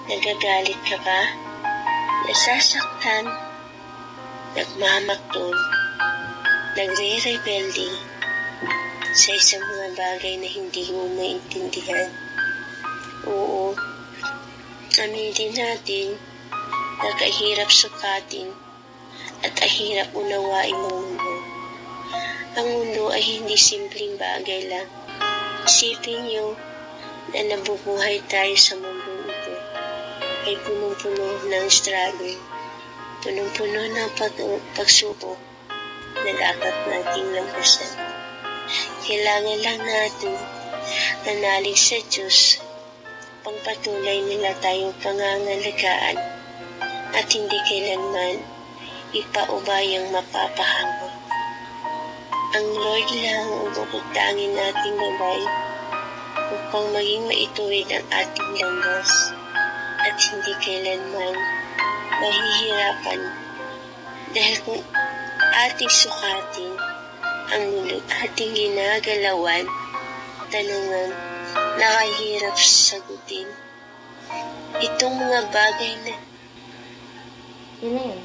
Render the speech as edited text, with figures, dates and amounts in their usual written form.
Nagagalit ka ba? Nasasaktan? Nagmamaktol? Nagre-rebelde sa isang mga bagay na hindi mo maintindihan? Oo, aminin natin na kahirap sukatin at ahirap unawain ng mundo. Ang mundo ay hindi simpleng bagay lang. Isipin niyo na nabubuhay tayo sa mundong ito ay punong-puno ng struggle, punong-puno ng pagsubok na dapat nating lampasan. Kailangan lang natin manalig sa Diyos, pagpatuloy nila tayong pangangalagaan at hindi kailanman ipaubayang mapapahamak. Ang Lord lang ang bukod-tanging nating gabay upang maging maituwid ang ating landas at hindi kailanman mahihirapan, dahil kung ating sukatin ang mundo ating ginagalawan, tanungan, nakahirap sagutin. Itong mga bagay na Yun na yun.